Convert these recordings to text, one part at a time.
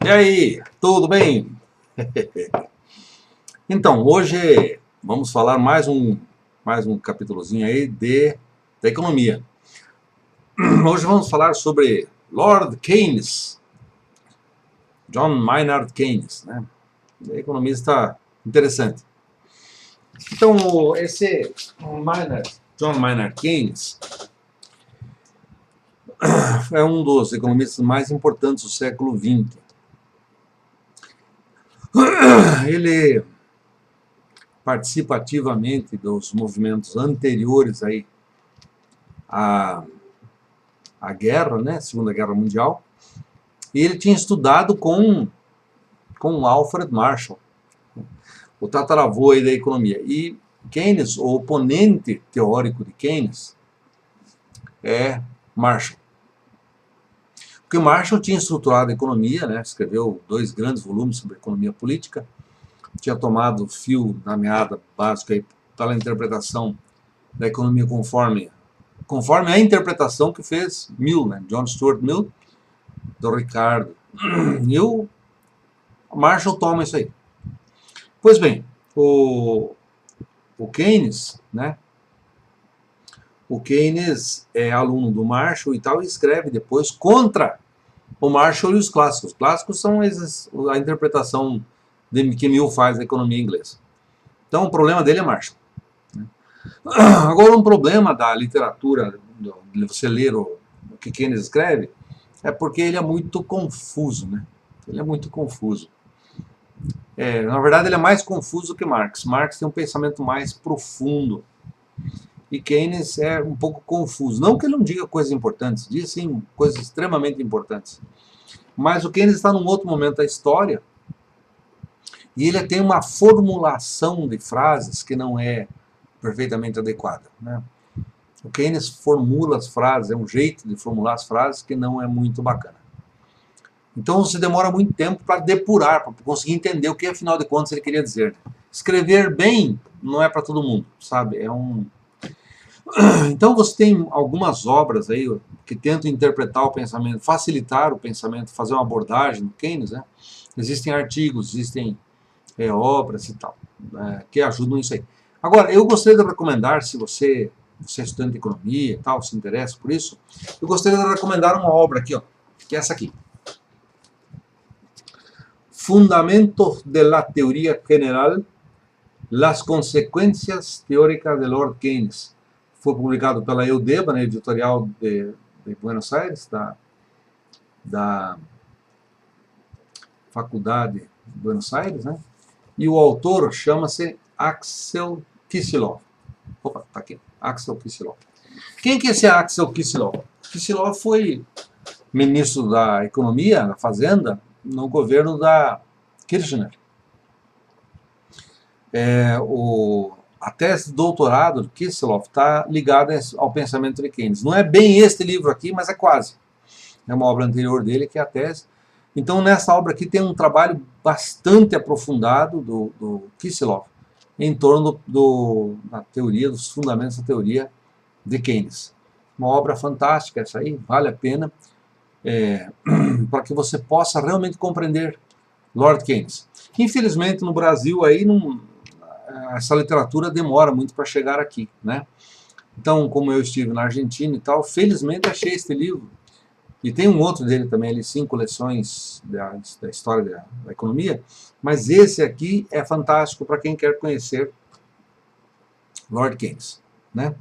E aí, tudo bem? Então, hoje vamos falar mais um capítulozinho aí da economia. Hoje vamos falar sobre Lord Keynes, John Maynard Keynes, né? Economista interessante. Então, esse John Maynard Keynes é um dos economistas mais importantes do século XX. Ele participa ativamente dos movimentos anteriores aí à guerra, né, Segunda Guerra Mundial, e ele tinha estudado com Alfred Marshall, o tataravô aí da economia. E Keynes, o oponente teórico de Keynes, é Marshall. Porque Marshall tinha estruturado a economia, né, escreveu 2 grandes volumes sobre economia política, tinha tomado o fio da meada básica aí pela interpretação da economia conforme a interpretação que fez Mill, né, John Stuart Mill, do Ricardo. E o Marshall toma isso aí. Pois bem, o Keynes, né? O Keynes é aluno do Marshall e tal, e escreve depois contra o Marshall e os clássicos. Os clássicos são a interpretação que Mill faz da economia inglesa. Então o problema dele é Marshall. Agora, um problema da literatura, de você ler o que Keynes escreve, é porque ele é muito confuso, né? Ele é muito confuso. Na verdade, ele é mais confuso que Marx. Marx tem um pensamento mais profundo. E Keynes é um pouco confuso. Não que ele não diga coisas importantes, diz sim coisas extremamente importantes. Mas o Keynes está num outro momento da história e ele tem uma formulação de frases que não é perfeitamente adequada, né? O Keynes formula as frases, é um jeito de formular as frases que não é muito bacana. Então você demora muito tempo para depurar, para conseguir entender o que, afinal de contas, ele queria dizer. Escrever bem não é para todo mundo, sabe? Então você tem algumas obras aí que tentam interpretar o pensamento, facilitar o pensamento, fazer uma abordagem do Keynes, né? Existem artigos, existem obras e tal, que ajudam isso aí. Agora, eu gostaria de recomendar, se você é estudante de economia e tal, se interessa por isso, eu gostaria de recomendar uma obra aqui, ó, que é essa aqui. Fundamentos de la Teoría General, las consecuencias teóricas de Lord Keynes. Foi publicado pela Eudeba, na editorial de Buenos Aires, da Faculdade de Buenos Aires, né? E o autor chama-se Axel Kicillof. Opa, tá aqui. Axel Kicillof. Quem que é esse Axel Kicillof? Kicillof foi ministro da Economia, da Fazenda, no governo da Kirchner. A tese de doutorado de Kicillof está ligada ao pensamento de Keynes. Não é bem este livro aqui, mas é quase. É uma obra anterior dele que é a tese. Então, nessa obra aqui tem um trabalho bastante aprofundado do Kicillof em torno da teoria, dos fundamentos da teoria de Keynes. Uma obra fantástica essa aí, vale a pena, para que você possa realmente compreender Lord Keynes. Infelizmente, no Brasil, aí essa literatura demora muito para chegar aqui, né? Então, como eu estive na Argentina e tal, felizmente achei este livro. E tem um outro dele também, ali, 5 lições da história da economia, mas esse aqui é fantástico para quem quer conhecer Lord Keynes, né?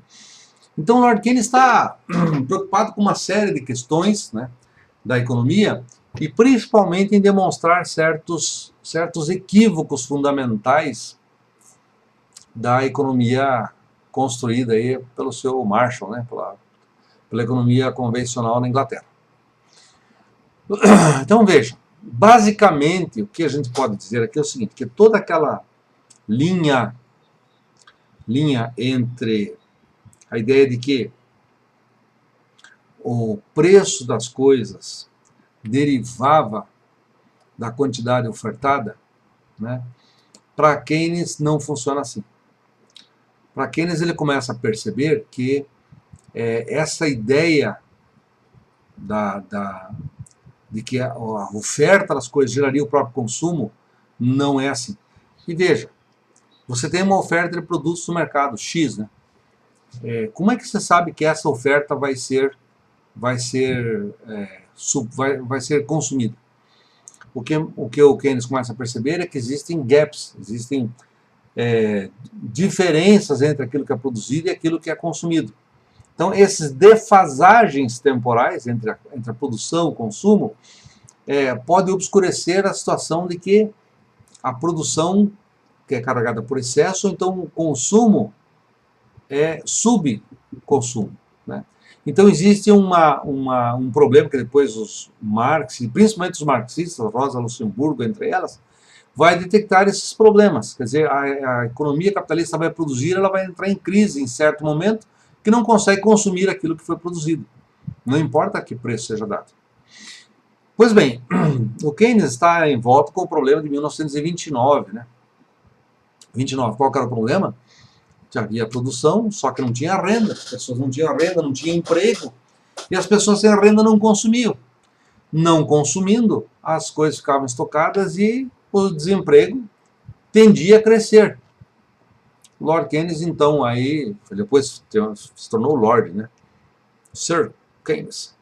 Então, Lord Keynes está preocupado com uma série de questões, né, da economia, e principalmente em demonstrar certos equívocos fundamentais da economia construída aí pelo seu Marshall, né, pela economia convencional na Inglaterra. Então veja, basicamente o que a gente pode dizer aqui é o seguinte, que toda aquela linha entre a ideia de que o preço das coisas derivava da quantidade ofertada, né, para Keynes não funciona assim. Para Keynes ele começa a perceber que essa ideia de que a oferta das coisas geraria o próprio consumo, não é assim. E veja, você tem uma oferta de produtos no mercado, X, né? Como é que você sabe que essa oferta vai ser consumida? O que o Keynes começa a perceber é que existem gaps, existem diferenças entre aquilo que é produzido e aquilo que é consumido. Então, essas defasagens temporais entre a produção e o consumo podem obscurecer a situação de que a produção que é carregada por excesso, ou então o consumo é subconsumo, né? Então existe um problema que depois os Marx, principalmente os marxistas, Rosa Luxemburgo entre elas, vai detectar esses problemas. Quer dizer, a economia capitalista vai produzir, ela vai entrar em crise em certo momento, que não consegue consumir aquilo que foi produzido. Não importa a que preço seja dado. Pois bem, o Keynes está em volta com o problema de 1929, né? 29, qual que era o problema? Já havia produção, só que não tinha renda, as pessoas não tinham renda, não tinham emprego, e as pessoas sem renda não consumiam. Não consumindo, as coisas ficavam estocadas e o desemprego tendia a crescer. Lord Keynes, então, aí, depois se tornou Lord, né? Sir Keynes.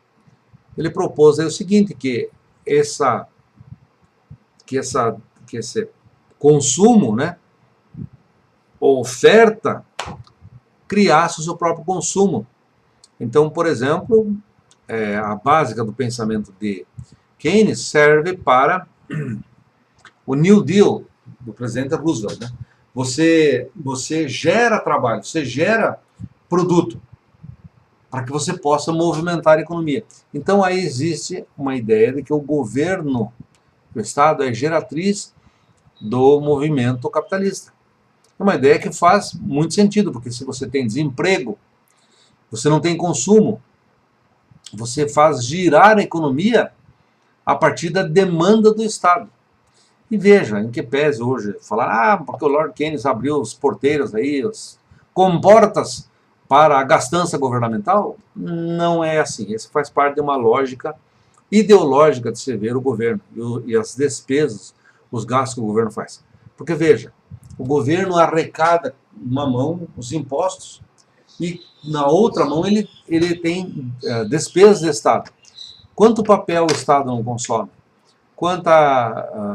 Ele propôs aí o seguinte, que esse consumo, né, oferta, criasse o seu próprio consumo. Então, por exemplo, a básica do pensamento de Keynes serve para o New Deal do presidente Roosevelt, né? Você gera trabalho, você gera produto para que você possa movimentar a economia. Então aí existe uma ideia de que o governo, o Estado, é geratriz do movimento capitalista. É uma ideia que faz muito sentido, porque se você tem desemprego, você não tem consumo, você faz girar a economia a partir da demanda do Estado. E veja, em que pese hoje falar, porque o Lord Keynes abriu os porteiros aí, as comportas para a gastança governamental, não é assim. Isso faz parte de uma lógica ideológica de se ver o governo e as despesas, os gastos que o governo faz. Porque veja, o governo arrecada uma mão os impostos e na outra mão ele tem despesas de Estado. Quanto papel o Estado não consome? Quanta,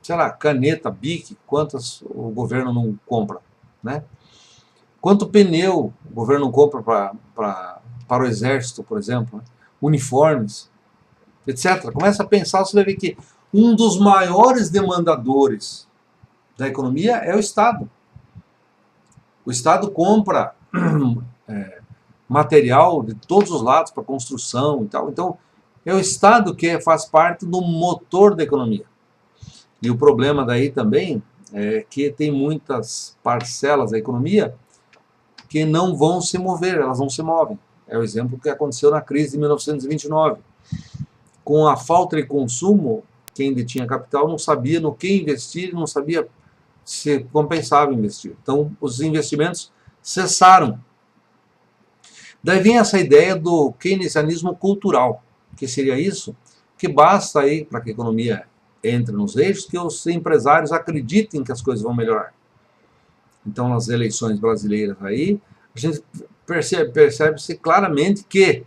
sei lá, caneta, Bic, quantas o governo não compra, né? Quanto pneu o governo não compra para o exército, por exemplo, né? Uniformes, etc. Começa a pensar, você vai ver que um dos maiores demandadores da economia é o Estado. O Estado compra material de todos os lados para construção e tal. Então, é o Estado que faz parte do motor da economia. E o problema daí também é que tem muitas parcelas da economia que não vão se mover, elas não se movem. É o exemplo que aconteceu na crise de 1929. Com a falta de consumo, quem detinha capital não sabia no que investir, não sabia se compensava investir. Então, os investimentos cessaram. Daí vem essa ideia do keynesianismo cultural, que seria isso, que basta aí, para que a economia entre nos eixos, que os empresários acreditem que as coisas vão melhorar. Então, nas eleições brasileiras aí, a gente percebe-se claramente que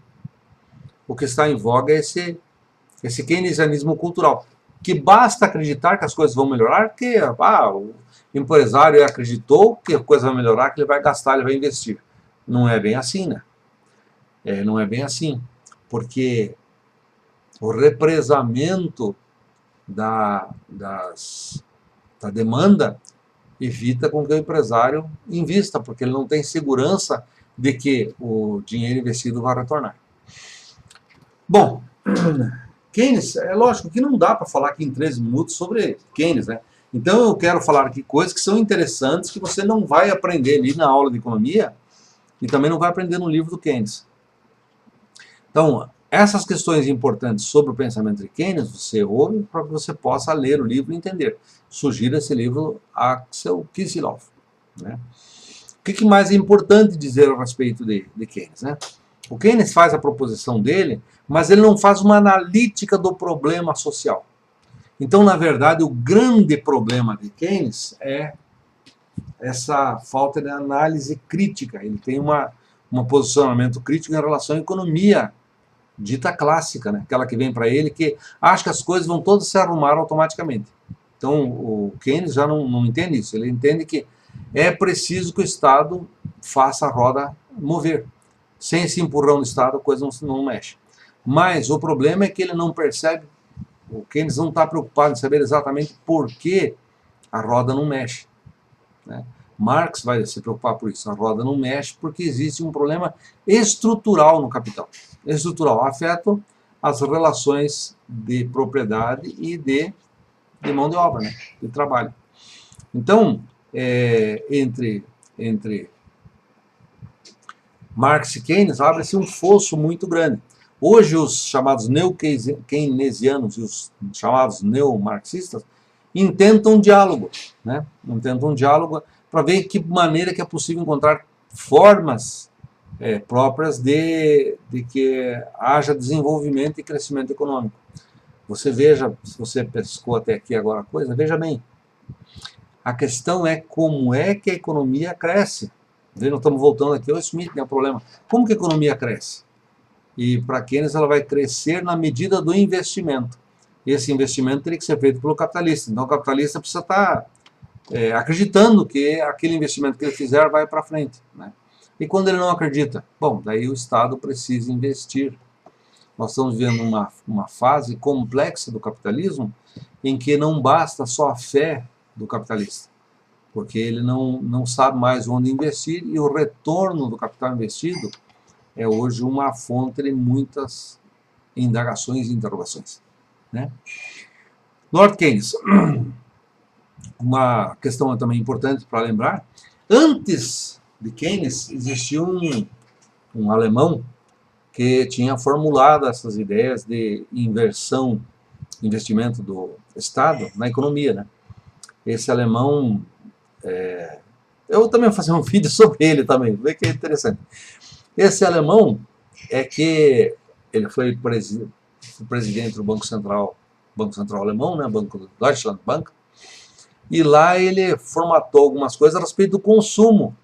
o que está em voga é esse keynesianismo cultural, que basta acreditar que as coisas vão melhorar, que o empresário acreditou que a coisa vai melhorar, que ele vai gastar, ele vai investir. Não é bem assim, né? Não é bem assim, porque o represamento da demanda evita com que o empresário invista, porque ele não tem segurança de que o dinheiro investido vai retornar. Bom, Keynes, é lógico que não dá para falar aqui em 13 minutos sobre Keynes, né? Então eu quero falar aqui coisas que são interessantes, que você não vai aprender ali na aula de economia e também não vai aprender no livro do Keynes. Então, essas questões importantes sobre o pensamento de Keynes, você ouve para que você possa ler o livro e entender. Sugiro esse livro Axel Kicillof, né? O que mais é importante dizer a respeito de Keynes, né? O Keynes faz a proposição dele, mas ele não faz uma analítica do problema social. Então, na verdade, o grande problema de Keynes é essa falta de análise crítica. Ele tem um posicionamento crítico em relação à economia dita clássica, né? Aquela que vem para ele, que acha que as coisas vão todas se arrumar automaticamente. Então, o Keynes já não entende isso. Ele entende que é preciso que o Estado faça a roda mover. Sem esse empurrão do Estado, a coisa não mexe. Mas o problema é que ele não percebe, o Keynes não está preocupado em saber exatamente por que a roda não mexe, né? Marx vai se preocupar por isso. A roda não mexe porque existe um problema estrutural no capital. Estrutural afeta as relações de propriedade e de mão de obra, né? De trabalho. Então, entre Marx e Keynes abre-se um fosso muito grande. Hoje os chamados neo-keynesianos e os chamados neo-marxistas intentam um diálogo, né? Intentam um diálogo para ver que maneira que é possível encontrar formas próprias de que haja desenvolvimento e crescimento econômico. Você veja, se você pescou até aqui agora a coisa, veja bem, a questão é como é que a economia cresce. Nós estamos voltando aqui ao Smith, né, o problema. Como que a economia cresce? E para Keynes ela vai crescer na medida do investimento. Esse investimento teria que ser feito pelo capitalista. Então o capitalista precisa estar acreditando que aquele investimento que ele fizer vai para frente, né? E quando ele não acredita? Bom, daí o Estado precisa investir. Nós estamos vivendo uma fase complexa do capitalismo em que não basta só a fé do capitalista, porque ele não sabe mais onde investir e o retorno do capital investido é hoje uma fonte de muitas indagações e interrogações, né? Lord Keynes, uma questão também importante para lembrar, antes de Keynes existia um alemão que tinha formulado essas ideias de investimento do Estado na economia, né? Esse alemão, eu também vou fazer um vídeo sobre ele também, vê que é interessante. Esse alemão ele foi presidente do Banco Central alemão, né? Banco do Deutschland Bank, e lá ele formatou algumas coisas a respeito do consumo.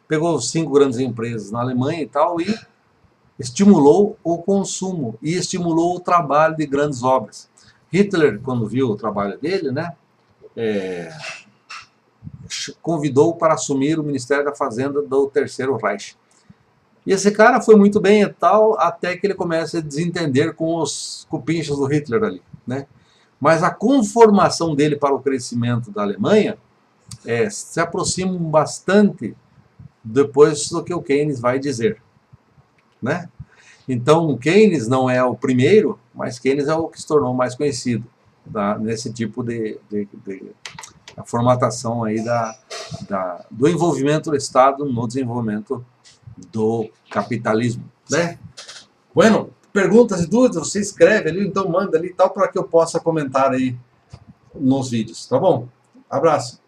Pegou 5 grandes empresas na Alemanha e tal, e estimulou o consumo, e estimulou o trabalho de grandes obras. Hitler, quando viu o trabalho dele, né, convidou para assumir o Ministério da Fazenda do Terceiro Reich. E esse cara foi muito bem e tal, até que ele começa a desentender com os cupinchas do Hitler ali, né? Mas a conformação dele para o crescimento da Alemanha se aproxima bastante depois do que o Keynes vai dizer, né? Então, Keynes não é o primeiro, mas Keynes é o que se tornou mais conhecido nesse tipo de formatação aí do envolvimento do Estado no desenvolvimento do capitalismo, né? Bueno, perguntas e dúvidas, você escreve ali, então manda ali tal, para que eu possa comentar aí nos vídeos, tá bom? Abraço.